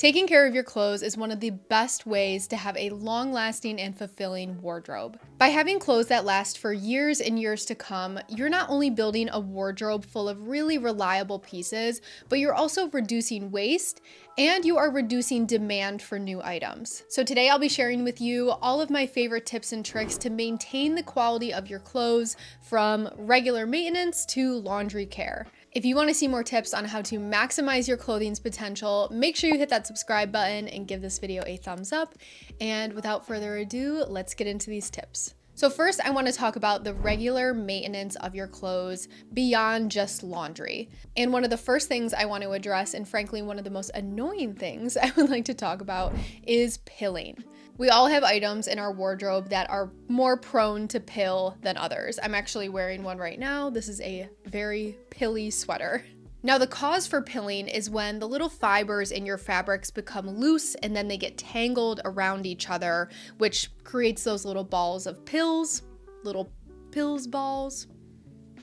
Taking care of your clothes is one of the best ways to have a long-lasting and fulfilling wardrobe. By having clothes that last for years and years to come, you're not only building a wardrobe full of really reliable pieces, but you're also reducing waste and you are reducing demand for new items. So today I'll be sharing with you all of my favorite tips and tricks to maintain the quality of your clothes, from regular maintenance to laundry care. If you want to see more tips on how to maximize your clothing's potential, make sure you hit that subscribe button and give this video a thumbs up. And without further ado, let's get into these tips. So first, I want to talk about the regular maintenance of your clothes beyond just laundry. And one of the first things I want to address, and frankly, one of the most annoying things I would like to talk about, is pilling. We all have items in our wardrobe that are more prone to pill than others. I'm actually wearing one right now. This is a very pilly sweater. Now, the cause for pilling is when the little fibers in your fabrics become loose and then they get tangled around each other, which creates those little balls of pills, balls.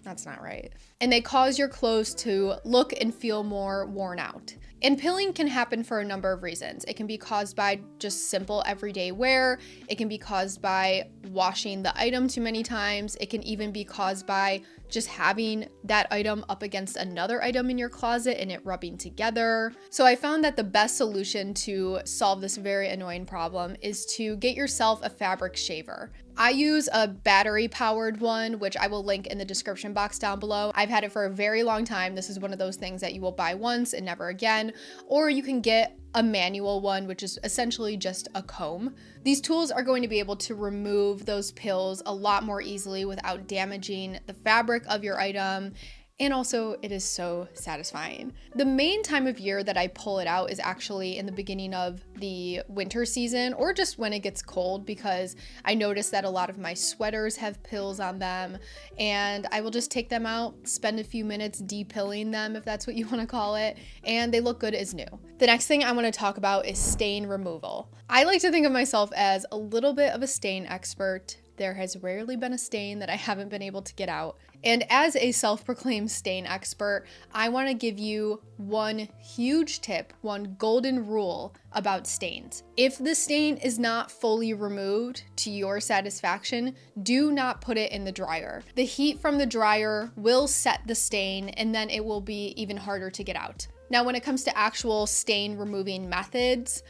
That's not right. And they cause your clothes to look and feel more worn out. And pilling can happen for a number of reasons. It can be caused by just simple everyday wear. It can be caused by washing the item too many times. It can even be caused by just having that item up against another item in your closet and it rubbing together. So I found that the best solution to solve this very annoying problem is to get yourself a fabric shaver. I use a battery-powered one, which I will link in the description box down below. I've had it for a very long time. This is one of those things that you will buy once and never again, or you can get a manual one, which is essentially just a comb. These tools are going to be able to remove those pills a lot more easily without damaging the fabric of your item. And also, it is so satisfying. The main time of year that I pull it out is actually in the beginning of the winter season, or just when it gets cold, because I notice that a lot of my sweaters have pills on them, and I will just take them out, spend a few minutes depilling them, if that's what you want to call it, and they look good as new. The next thing I want to talk about is stain removal. I like to think of myself as a little bit of a stain expert. There has rarely been a stain that I haven't been able to get out. And as a self-proclaimed stain expert, I want to give you one huge tip, one golden rule about stains. If the stain is not fully removed to your satisfaction, do not put it in the dryer. The heat from the dryer will set the stain, and then it will be even harder to get out. Now, when it comes to actual stain removing methods,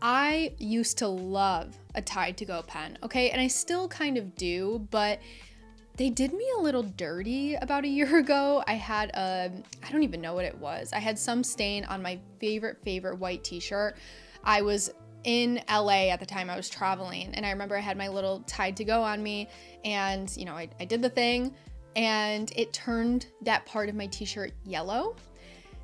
I used to love a Tide to Go pen, okay? And I still kind of do, but they did me a little dirty about a year ago. I had I don't even know what it was. I had some stain on my favorite white t-shirt. I was in LA at the time. I was traveling, and I remember I had my little Tide to Go on me, and you know, I did the thing, and it turned that part of my t-shirt yellow.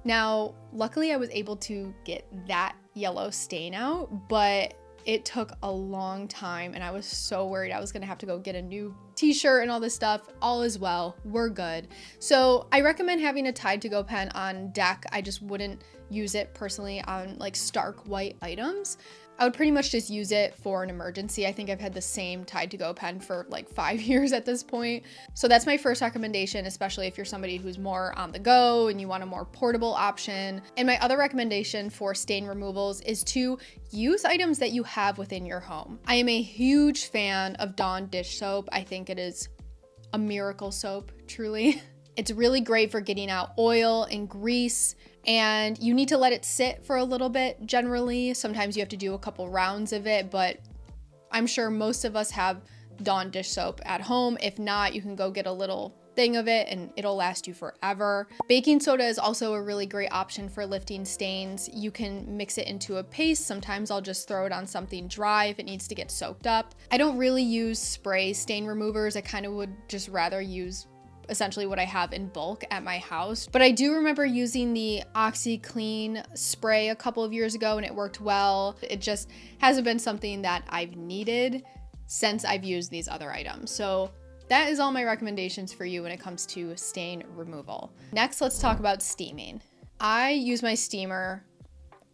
Now, luckily I was able to get that yellow stain out, but it took a long time and I was so worried I was gonna have to go get a new t-shirt and all this stuff. All is well, we're good. So I recommend having a Tide to Go pen on deck. I just wouldn't use it personally on like stark white items. I would pretty much just use it for an emergency. I think I've had the same Tide to Go pen for like 5 years at this point. So that's my first recommendation, especially if you're somebody who's more on the go and you want a more portable option. And my other recommendation for stain removals is to use items that you have within your home. I am a huge fan of Dawn dish soap. I think it is a miracle soap, truly. It's really great for getting out oil and grease, and you need to let it sit for a little bit generally. Sometimes you have to do a couple rounds of it, but I'm sure most of us have Dawn dish soap at home. If not, you can go get a little thing of it and it'll last you forever. Baking soda is also a really great option for lifting stains. You can mix it into a paste. Sometimes I'll just throw it on something dry if it needs to get soaked up. I don't really use spray stain removers. I kind of would just rather use essentially what I have in bulk at my house. But I do remember using the OxyClean spray a couple of years ago and it worked well. It just hasn't been something that I've needed since I've used these other items. So that is all my recommendations for you when it comes to stain removal. Next, let's talk about steaming. I use my steamer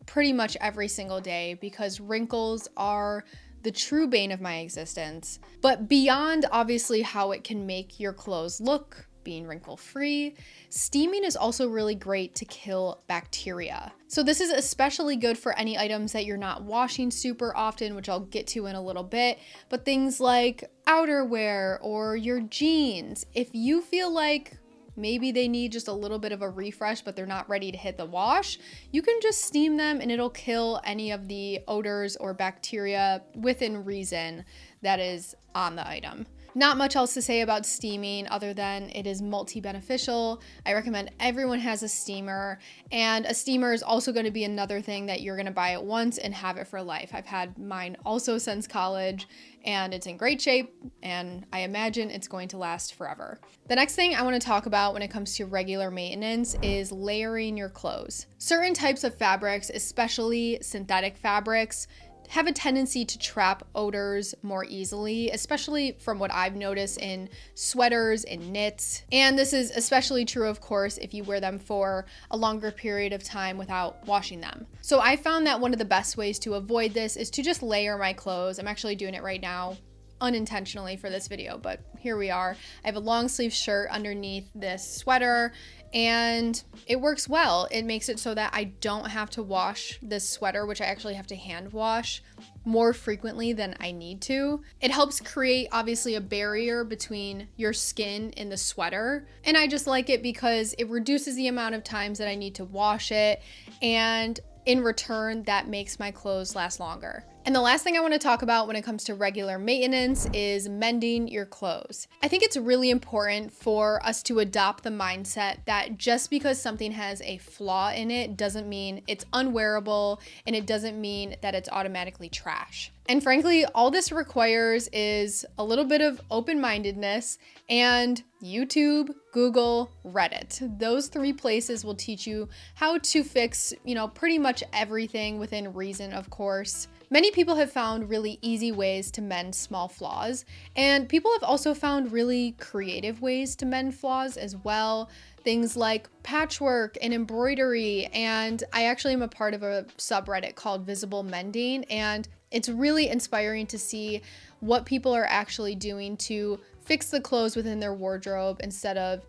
pretty much every single day because wrinkles are the true bane of my existence. But beyond obviously how it can make your clothes look being wrinkle-free. Steaming is also really great to kill bacteria. So this is especially good for any items that you're not washing super often, which I'll get to in a little bit, but things like outerwear or your jeans. If you feel like maybe they need just a little bit of a refresh, but they're not ready to hit the wash, you can just steam them and it'll kill any of the odors or bacteria within reason that is on the item. Not much else to say about steaming other than it is multi-beneficial. I recommend everyone has a steamer, and a steamer is also going to be another thing that you're going to buy it once and have it for life. I've had mine also since college, and it's in great shape, and I imagine it's going to last forever. The next thing I want to talk about when it comes to regular maintenance is layering your clothes. Certain types of fabrics, especially synthetic fabrics, have a tendency to trap odors more easily, especially from what I've noticed in sweaters and knits. And this is especially true, of course, if you wear them for a longer period of time without washing them. So I found that one of the best ways to avoid this is to just layer my clothes. I'm actually doing it right now, unintentionally for this video, but here we are. I have a long sleeve shirt underneath this sweater, and it works well. It makes it so that I don't have to wash this sweater, which I actually have to hand wash more frequently than I need to. It helps create obviously a barrier between your skin and the sweater, and I just like it because it reduces the amount of times that I need to wash it, and in return, that makes my clothes last longer. And the last thing I want to talk about when it comes to regular maintenance is mending your clothes. I think it's really important for us to adopt the mindset that just because something has a flaw in it doesn't mean it's unwearable, and it doesn't mean that it's automatically trash. And frankly, all this requires is a little bit of open-mindedness and YouTube, Google, Reddit. Those three places will teach you how to fix, pretty much everything within reason, of course. Many people have found really easy ways to mend small flaws, and people have also found really creative ways to mend flaws as well. Things like patchwork and embroidery, and I actually am a part of a subreddit called Visible Mending, and it's really inspiring to see what people are actually doing to fix the clothes within their wardrobe instead of,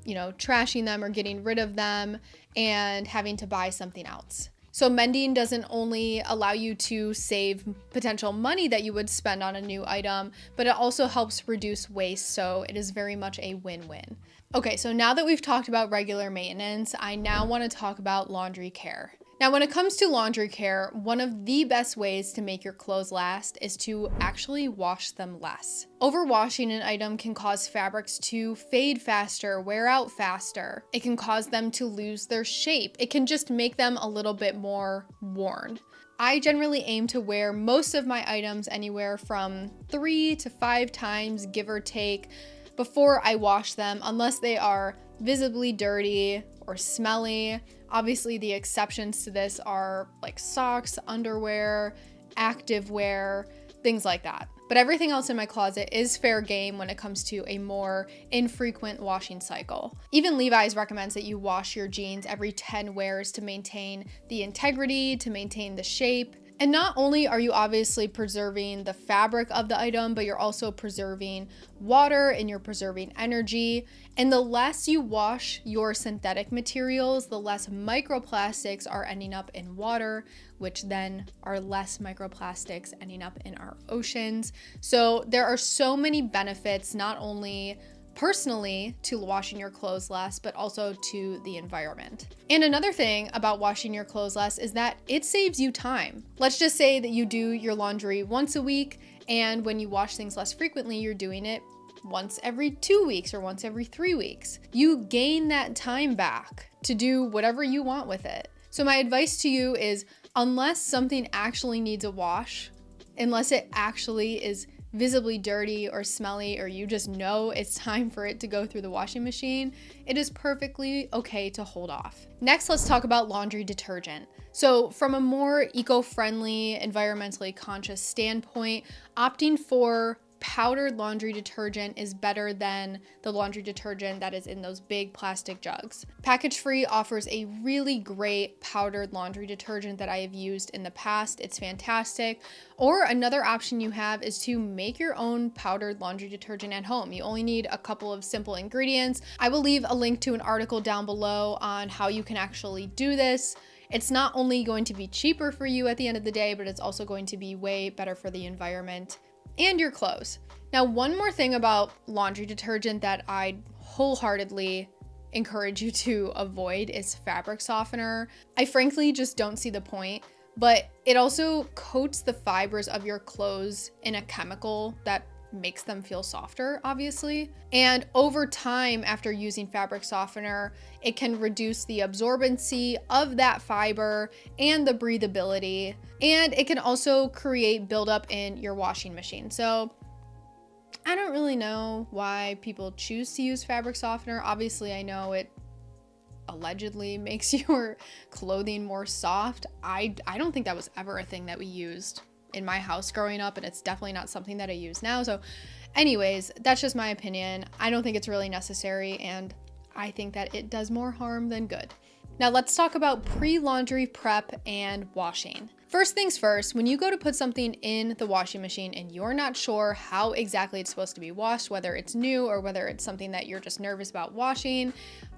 trashing them or getting rid of them and having to buy something else. So mending doesn't only allow you to save potential money that you would spend on a new item, but it also helps reduce waste, so it is very much a win-win. Okay, so now that we've talked about regular maintenance, I now want to talk about laundry care. Now, when it comes to laundry care, one of the best ways to make your clothes last is to actually wash them less. Overwashing an item can cause fabrics to fade faster, wear out faster. It can cause them to lose their shape. It can just make them a little bit more worn. I generally aim to wear most of my items anywhere from 3 to 5 times, give or take, before I wash them, unless they are visibly dirty or smelly. Obviously, the exceptions to this are like socks, underwear, activewear, things like that. But everything else in my closet is fair game when it comes to a more infrequent washing cycle. Even Levi's recommends that you wash your jeans every 10 wears to maintain the integrity, to maintain the shape. And not only are you obviously preserving the fabric of the item, but you're also preserving water and you're preserving energy. And the less you wash your synthetic materials, the less microplastics are ending up in water, which then are less microplastics ending up in our oceans. So there are so many benefits, not only personally to washing your clothes less, but also to the environment. And another thing about washing your clothes less is that it saves you time. Let's just say that you do your laundry once a week, and when you wash things less frequently, you're doing it once every 2 weeks or once every 3 weeks. You gain that time back to do whatever you want with it. So my advice to you is, unless something actually needs a wash, unless it actually is visibly dirty or smelly, or you just know it's time for it to go through the washing machine, it is perfectly okay to hold off. Next, let's talk about laundry detergent. So from a more eco-friendly, environmentally conscious standpoint, opting for powdered laundry detergent is better than the laundry detergent that is in those big plastic jugs. Package Free offers a really great powdered laundry detergent that I have used in the past. It's fantastic. Or another option you have is to make your own powdered laundry detergent at home. You only need a couple of simple ingredients. I will leave a link to an article down below on how you can actually do this. It's not only going to be cheaper for you at the end of the day, but it's also going to be way better for the environment and your clothes. Now, one more thing about laundry detergent that I wholeheartedly encourage you to avoid is fabric softener. I frankly just don't see the point, but it also coats the fibers of your clothes in a chemical that makes them feel softer, obviously. And over time, after using fabric softener, it can reduce the absorbency of that fiber and the breathability. And it can also create buildup in your washing machine. So I don't really know why people choose to use fabric softener. Obviously, I know it allegedly makes your clothing more soft. I don't think that was ever a thing that we used in my house growing up, and it's definitely not something that I use now. So anyways, that's just my opinion. I don't think it's really necessary, and I think that it does more harm than good. Now let's talk about pre-laundry prep and washing. First things first, when you go to put something in the washing machine and you're not sure how exactly it's supposed to be washed, whether it's new or whether it's something that you're just nervous about washing,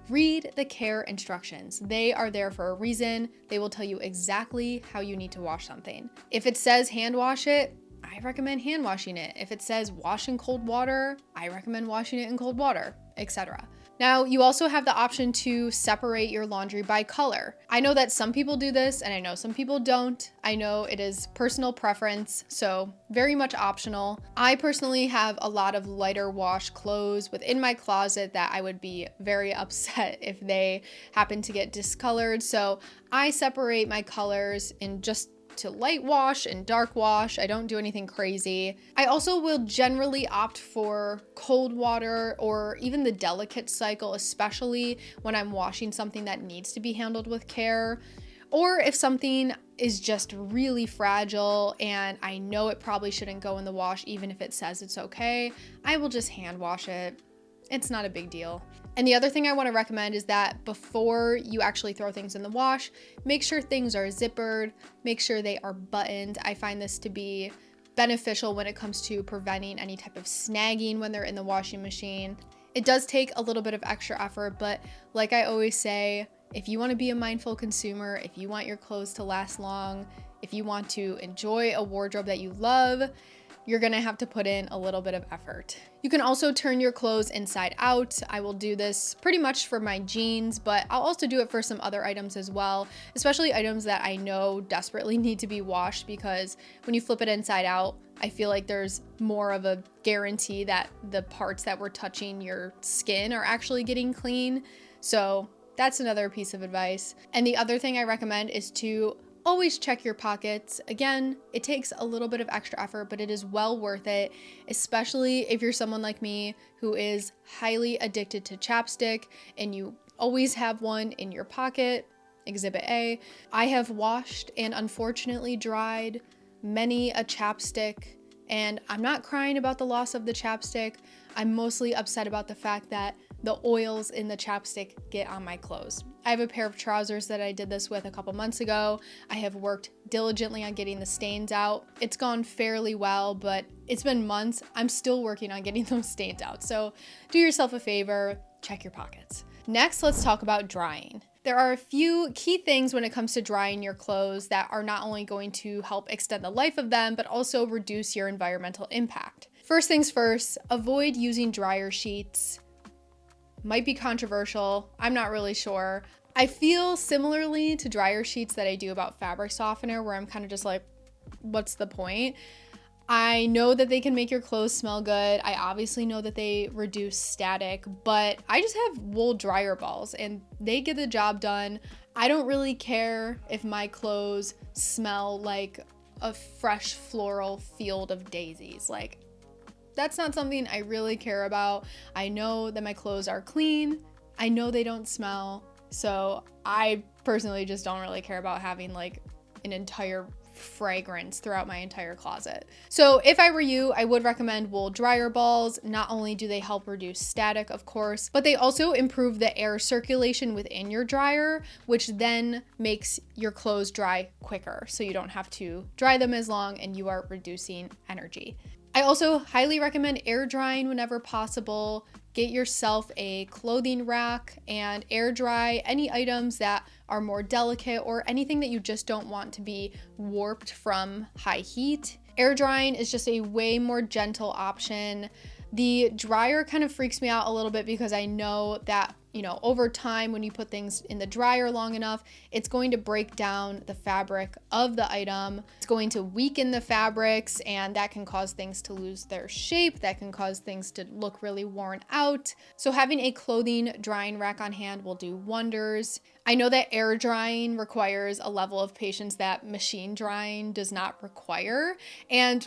read the care instructions. They are there for a reason. They will tell you exactly how you need to wash something. If it says hand wash it, I recommend hand washing it. If it says wash in cold water, I recommend washing it in cold water, etc. Now, you also have the option to separate your laundry by color. I know that some people do this and I know some people don't. I know it is personal preference, so very much optional. I personally have a lot of lighter wash clothes within my closet that I would be very upset if they happen to get discolored. So I separate my colors in just to light wash and dark wash. I don't do anything crazy. I also will generally opt for cold water or even the delicate cycle, especially when I'm washing something that needs to be handled with care. Or if something is just really fragile and I know it probably shouldn't go in the wash, even if it says it's okay, I will just hand wash it. It's not a big deal. And the other thing I want to recommend is that before you actually throw things in the wash, make sure things are zippered, make sure they are buttoned. I find this to be beneficial when it comes to preventing any type of snagging when they're in the washing machine. It does take a little bit of extra effort, but like I always say, if you want to be a mindful consumer, if you want your clothes to last long, if you want to enjoy a wardrobe that you love, you're gonna have to put in a little bit of effort. You can also turn your clothes inside out. I will do this pretty much for my jeans, but I'll also do it for some other items as well, especially items that I know desperately need to be washed, because when you flip it inside out, I feel like there's more of a guarantee that the parts that were touching your skin are actually getting clean. So that's another piece of advice. And the other thing I recommend is to always check your pockets. Again, it takes a little bit of extra effort, but it is well worth it, especially if you're someone like me who is highly addicted to chapstick and you always have one in your pocket. Exhibit A. I have washed and unfortunately dried many a chapstick, and I'm not crying about the loss of the chapstick. I'm mostly upset about the fact that the oils in the chapstick get on my clothes. I have a pair of trousers that I did this with a couple months ago. I have worked diligently on getting the stains out. It's gone fairly well, but it's been months. I'm still working on getting those stains out. So do yourself a favor, check your pockets. Next, let's talk about drying. There are a few key things when it comes to drying your clothes that are not only going to help extend the life of them, but also reduce your environmental impact. First things first, avoid using dryer sheets. Might be controversial, I'm not really sure. I feel similarly to dryer sheets that I do about fabric softener, where I'm kind of just like, what's the point? I know that they can make your clothes smell good. I obviously know that they reduce static, but I just have wool dryer balls and they get the job done. I don't really care if my clothes smell like a fresh floral field of daisies. Like, that's not something I really care about. I know that my clothes are clean. I know they don't smell. So I personally just don't really care about having like an entire fragrance throughout my entire closet. So if I were you, I would recommend wool dryer balls. Not only do they help reduce static, of course, but they also improve the air circulation within your dryer, which then makes your clothes dry quicker. So you don't have to dry them as long and you are reducing energy. I also highly recommend air drying whenever possible. Get yourself a clothing rack and air dry any items that are more delicate or anything that you just don't want to be warped from high heat. Air drying is just a way more gentle option. The dryer kind of freaks me out a little bit because I know that, over time when you put things in the dryer long enough, it's going to break down the fabric of the item. It's going to weaken the fabrics, and that can cause things to lose their shape. That can cause things to look really worn out. So having a clothing drying rack on hand will do wonders. I know that air drying requires a level of patience that machine drying does not require. And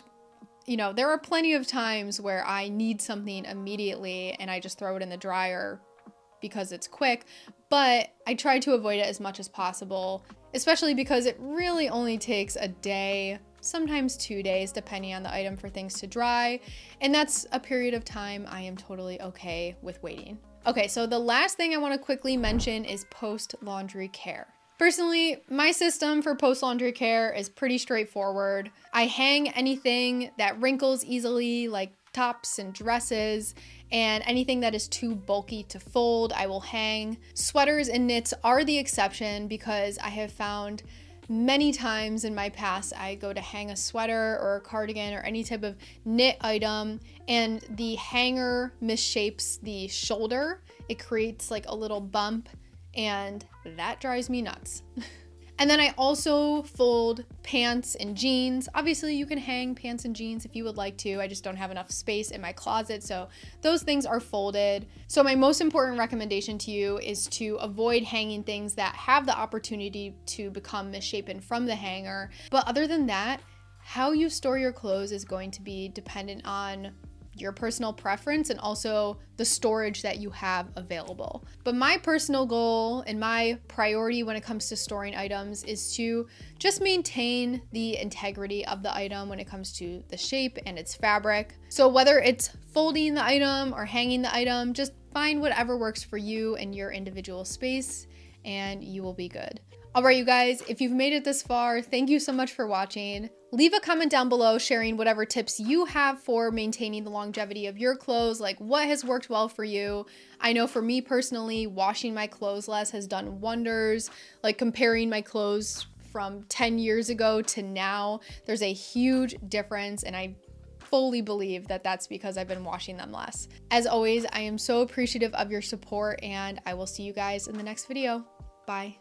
there are plenty of times where I need something immediately and I just throw it in the dryer because it's quick, but I try to avoid it as much as possible, especially because it really only takes a day, sometimes 2 days, depending on the item, for things to dry. And that's a period of time I am totally okay with waiting. Okay, so the last thing I want to quickly mention is post-laundry care. Personally, my system for post-laundry care is pretty straightforward. I hang anything that wrinkles easily, like tops and dresses, and anything that is too bulky to fold, I will hang. Sweaters and knits are the exception because I have found many times in my past I go to hang a sweater or a cardigan or any type of knit item and the hanger misshapes the shoulder. It creates like a little bump, and that drives me nuts. And then I also fold pants and jeans. Obviously you can hang pants and jeans if you would like to. I just don't have enough space in my closet, so those things are folded. So my most important recommendation to you is to avoid hanging things that have the opportunity to become misshapen from the hanger. But other than that, how you store your clothes is going to be dependent on your personal preference and also the storage that you have available. But my personal goal and my priority when it comes to storing items is to just maintain the integrity of the item when it comes to the shape and its fabric. So whether it's folding the item or hanging the item, just find whatever works for you and your individual space and you will be good. All right, you guys, if you've made it this far, thank you so much for watching. Leave a comment down below sharing whatever tips you have for maintaining the longevity of your clothes, like what has worked well for you. I know for me personally, washing my clothes less has done wonders. Like comparing my clothes from 10 years ago to now, there's a huge difference, and I fully believe that that's because I've been washing them less. As always, I am so appreciative of your support, and I will see you guys in the next video. Bye.